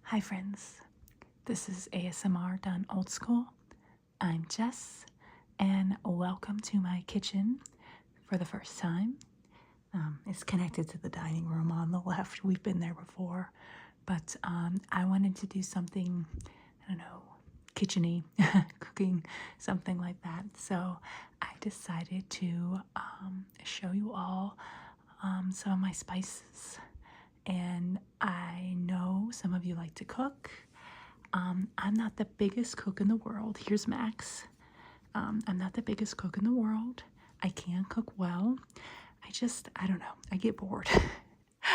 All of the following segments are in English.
Hi friends, this is ASMR done old school. I'm Jess and welcome to my kitchen for the first time. It's connected to the dining room on the left. We've been there before, but I wanted to do something, I don't know, kitchen-y, cooking, something like that. So I decided to show you all some of my spices. And I know some of you like to cook. I'm not the biggest cook in the world. Here's Max. I'm not the biggest cook in the world. I can cook well. I don't know. I get bored.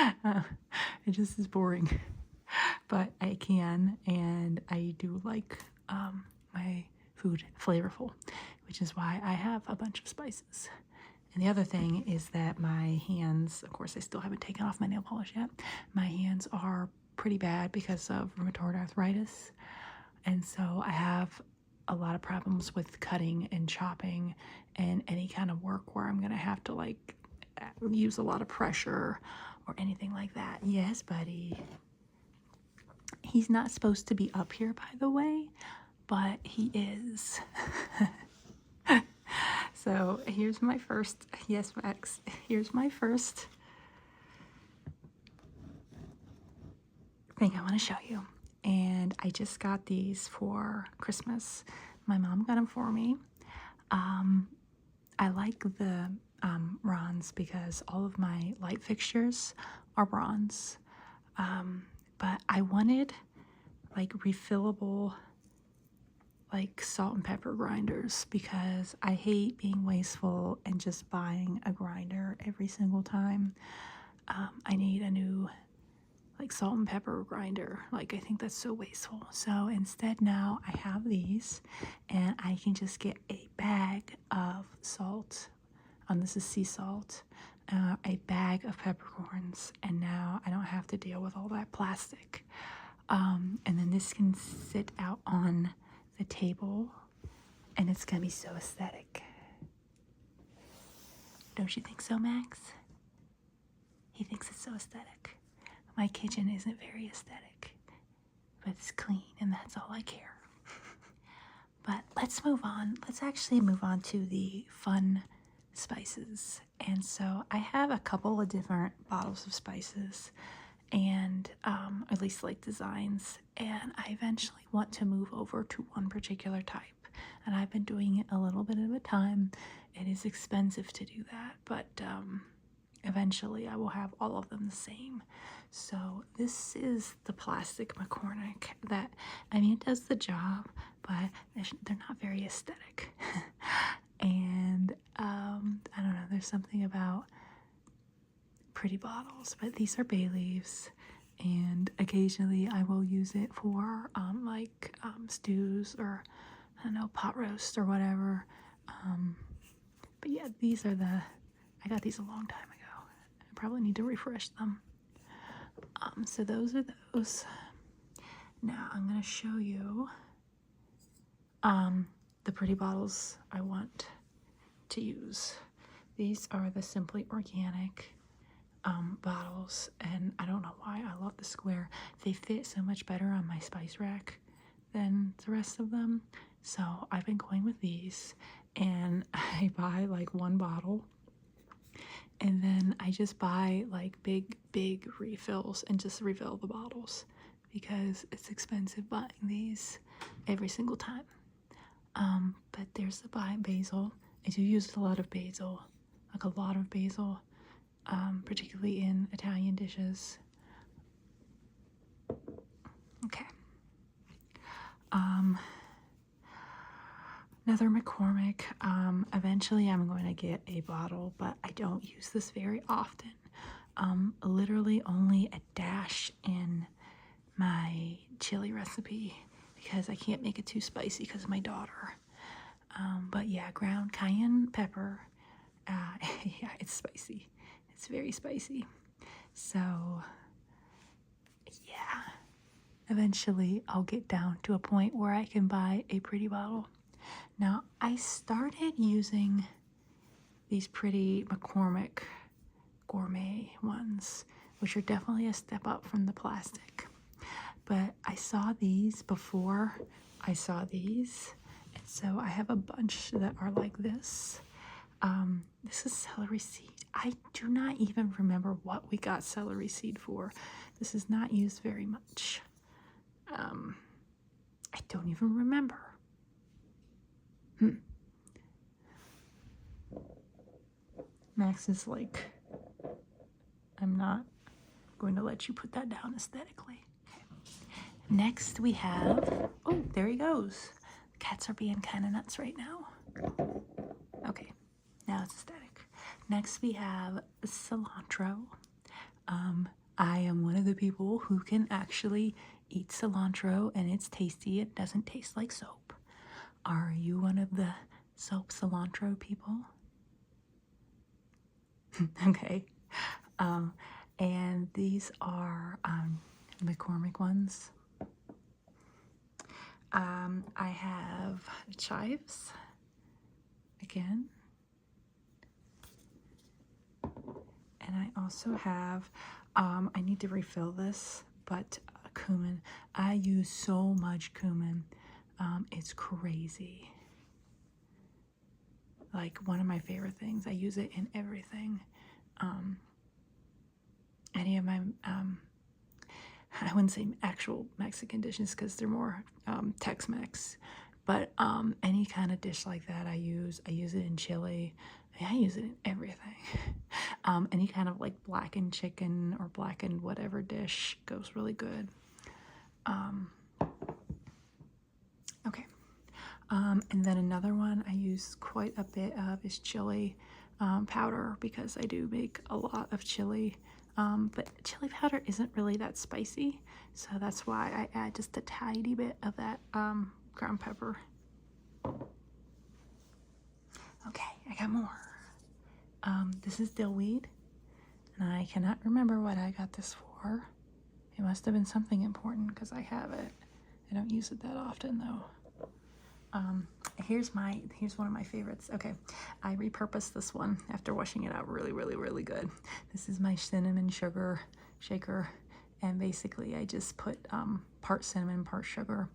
It just is boring. But I can, and I do like my food flavorful, which is why I have a bunch of spices. And the other thing is that my hands, of course, I still haven't taken off my nail polish yet. My hands are pretty bad because of rheumatoid arthritis. And so I have a lot of problems with cutting and chopping and any kind of work where I'm going to have to like use a lot of pressure or anything like that. Yes, buddy. He's not supposed to be up here, by the way, but he is. So here's my first, yes, Max, here's my first thing I want to show you. And I just got these for Christmas. My mom got them for me. I like the bronze because all of my light fixtures are bronze. But I wanted like refillable like salt and pepper grinders because I hate being wasteful and just buying a grinder every single time. I need a new like salt and pepper grinder. Like I think that's so wasteful. So instead now I have these and I can just get a bag of salt. This is sea salt. A bag of peppercorns, and now I don't have to deal with all that plastic. And then this can sit out on the table and it's gonna be so aesthetic. Don't you think so, Max? He thinks it's so aesthetic. My kitchen isn't very aesthetic, but it's clean and that's all I care. But let's move on. Let's actually move on to the fun spices. And so I have a couple of different bottles of spices and at least like designs, and I eventually want to move over to one particular type, and I've been doing it a little bit at a time. It is expensive to do that, but eventually I will have all of them the same. So this is the plastic McCormick that, I mean, it does the job, but they're not very aesthetic. And I don't know, there's something about pretty bottles, but these are bay leaves, and occasionally I will use it for stews or I don't know, pot roast or whatever. But yeah, these are I got these a long time ago. I probably need to refresh them. So those are those. Now I'm gonna show you the pretty bottles I want to use. These are the Simply Organic bottles, and I don't know why I love the square. They fit so much better on my spice rack than the rest of them, so I've been going with these, and I buy like one bottle and then I just buy like big refills and just refill the bottles because it's expensive buying these every single time. But there's the basil. I do use a lot of basil, like a lot of basil, particularly in Italian dishes. Okay. Another McCormick. Eventually I'm going to get a bottle, but I don't use this very often. Literally only a dash in my chili recipe because I can't make it too spicy because of my daughter. But yeah, ground cayenne pepper. Yeah, it's spicy. It's very spicy. So yeah, eventually I'll get down to a point where I can buy a pretty bottle. Now I started using these pretty McCormick gourmet ones, which are definitely a step up from the plastic. but I saw these before I saw these, and so I have a bunch that are like this. This is celery seed. I do not even remember what we got celery seed for. This is not used very much. I don't even remember. Max is like, I'm not going to let you put that down aesthetically. Okay. Next we have, oh, there he goes. Cats are being kind of nuts right now. Okay, now it's aesthetic. Next we have cilantro. I am one of the people who can actually eat cilantro and it's tasty. It doesn't taste like soap. Are you one of the soap cilantro people? Okay. And these are McCormick ones. I have chives again. And I also have, I need to refill this, but cumin. I use so much cumin. It's crazy. Like one of my favorite things. I use it in everything. Any of my, I wouldn't say actual Mexican dishes because they're more Tex-Mex, but any kind of dish like that I use it in chili. I use it in everything. Any kind of like blackened chicken or blackened whatever dish goes really good. Okay. And then another one I use quite a bit of is chili powder because I do make a lot of chili. But chili powder isn't really that spicy, so that's why I add just a tiny bit of that ground pepper. Okay, I got more. This is dill weed, and I cannot remember what I got this for. It must have been something important because I have it. I don't use it that often though. Here's one of my favorites. Okay, I repurposed this one after washing it out really good. This is my cinnamon sugar shaker, and basically I just put part cinnamon, part sugar,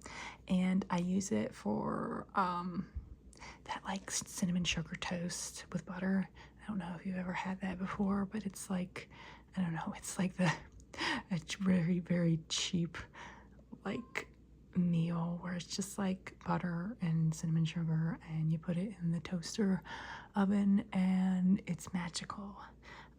and I use it for that like cinnamon sugar toast with butter. I don't know if you've ever had that before, but it's like, I don't know, it's like a very cheap like meal where it's just like butter and cinnamon sugar and you put it in the toaster oven and it's magical.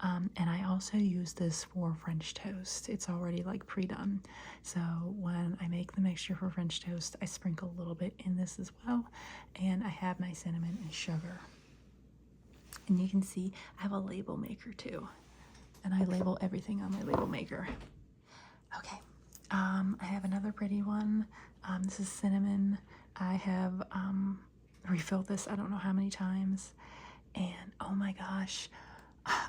And I also use this for French toast. It's already like pre-done, so when I make the mixture for French toast I sprinkle a little bit in this as well, and I have my cinnamon and sugar. And you can see I have a label maker too, and I label everything on my label maker. Okay. I have another pretty one. This is cinnamon. I have refilled this I don't know how many times, and oh my gosh,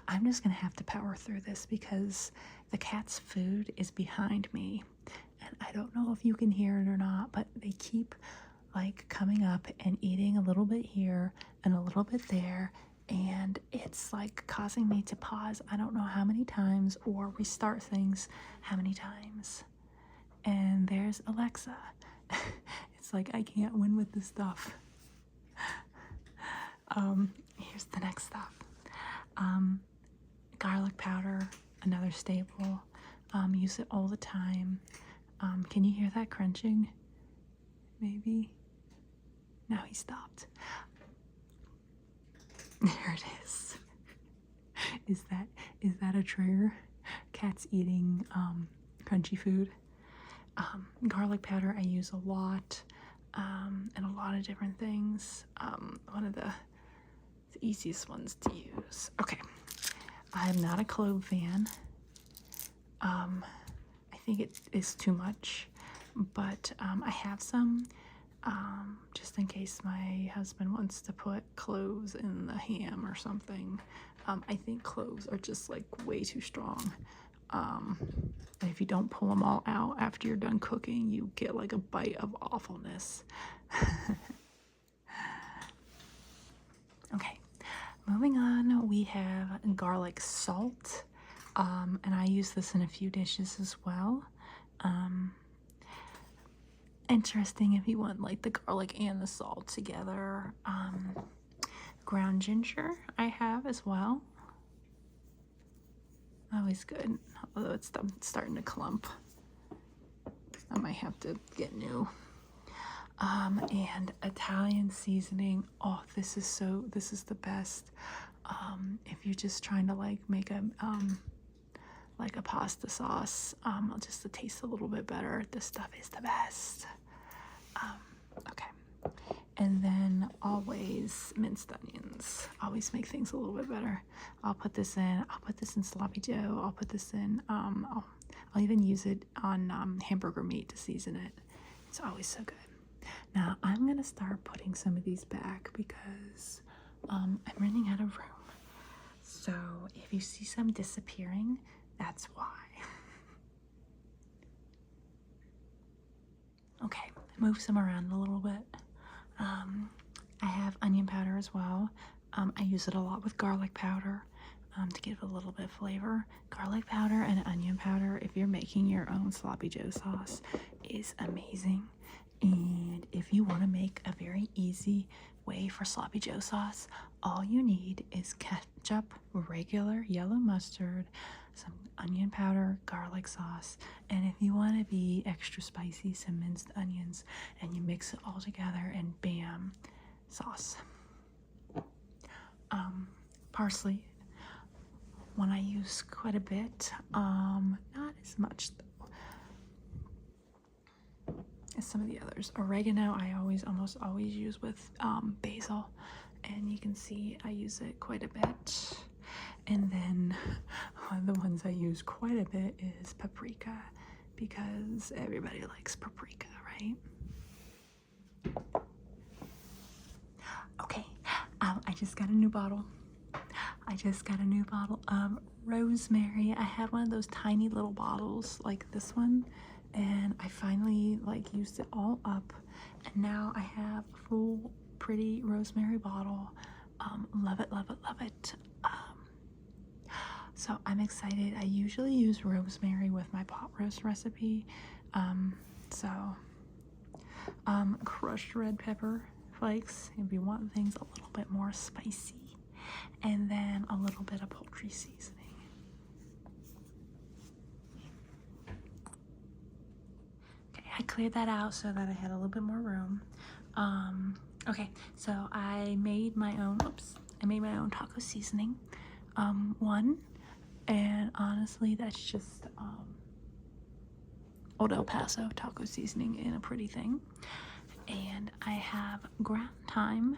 I'm just gonna have to power through this because the cat's food is behind me, and I don't know if you can hear it or not, but they keep like coming up and eating a little bit here and a little bit there, and it's like causing me to pause I don't know how many times or restart things how many times. And there's Alexa. It's like I can't win with this stuff. Here's the next stuff. Garlic powder, another staple. Use it all the time. Can you hear that crunching? Maybe. Now he stopped. There it is. Is that a trigger? Cats eating crunchy food. Garlic powder I use a lot, and a lot of different things. One of the easiest ones to use. Okay, I'm not a clove fan. I think it is too much, but I have some just in case my husband wants to put cloves in the ham or something. I think cloves are just like way too strong. And if you don't pull them all out after you're done cooking, you get like a bite of awfulness. Okay, moving on, we have garlic salt, and I use this in a few dishes as well. interesting if you want like the garlic and the salt together. Ground ginger I have as well. Always good, although it's starting to clump. I might have to get new. And Italian seasoning. Oh, this is the best. If you're just trying to like make a pasta sauce, just to taste a little bit better, this stuff is the best. Okay. And then always minced onions. Always make things a little bit better. I'll put this in sloppy joe. I'll put this in, I'll even use it on hamburger meat to season it. It's always so good. Now I'm gonna start putting some of these back because I'm running out of room. So if you see some disappearing, that's why. Okay, move some around a little bit. I have onion powder as well. I use it a lot with garlic powder to give a little bit of flavor. Garlic powder and onion powder, if you're making your own sloppy joe sauce, is amazing. And if you want to make a very easy way for sloppy joe sauce, all you need is ketchup, regular yellow mustard, some onion powder, garlic sauce, and if you want to be extra spicy, some minced onions, and you mix it all together and bam, sauce. Parsley, one I use quite a bit, not as much though as some of the others. Oregano I almost always use with basil, and you can see I use it quite a bit. And then one of the ones I use quite a bit is paprika, because everybody likes paprika, right? Okay, I just got a new bottle. Of rosemary. I had one of those tiny little bottles like this one, and I finally like used it all up, and now I have a full pretty rosemary bottle. Love it, love it, love it. So I'm excited. I usually use rosemary with my pot roast recipe. Crushed red pepper flakes if you want things a little bit more spicy, and then a little bit of poultry seasoning. Okay, I cleared that out so that I had a little bit more room. Okay, so I made my own taco seasoning. One, and honestly that's just Old El Paso taco seasoning in a pretty thing. And I have ground thyme,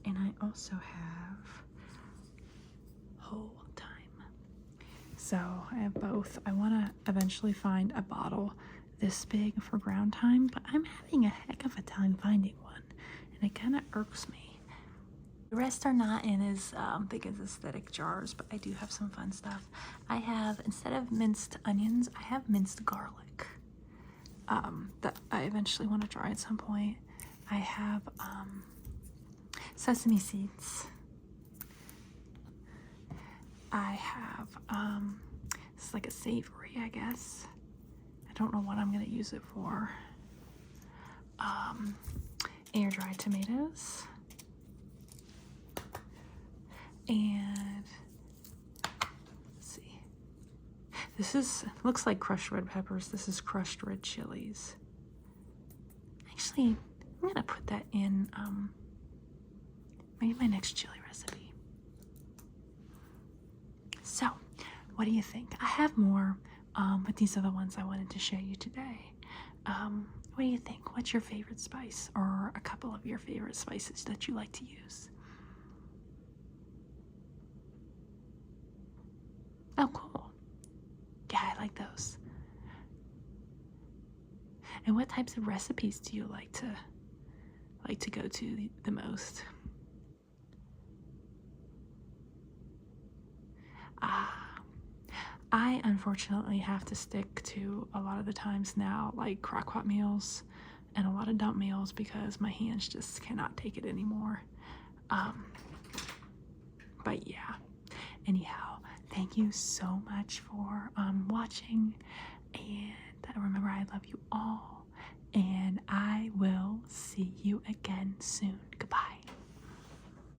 and I also have whole thyme. So I have both. I want to eventually find a bottle this big for ground thyme, but I'm having a heck of a time finding one, and it kind of irks me. The rest are not in as big as aesthetic jars, but I do have some fun stuff. I have, instead of minced onions, I have minced garlic that I eventually want to try at some point. I have sesame seeds. I have, it's like a savory, I guess. I don't know what I'm going to use it for. Air-dried tomatoes. And let's see. Looks like crushed red peppers. This is crushed red chilies. Actually, I'm gonna put that in maybe my next chili recipe. So, what do you think? I have more, but these are the ones I wanted to show you today. What do you think? What's your favorite spice, or a couple of your favorite spices that you like to use? Oh, cool. Yeah, I like those. And what types of recipes do you like to go to the most? I unfortunately have to stick to a lot of the times now, like crock-pot meals and a lot of dump meals, because my hands just cannot take it anymore. But yeah, anyhow, thank you so much for watching, and remember, I love you all, and I see you again soon.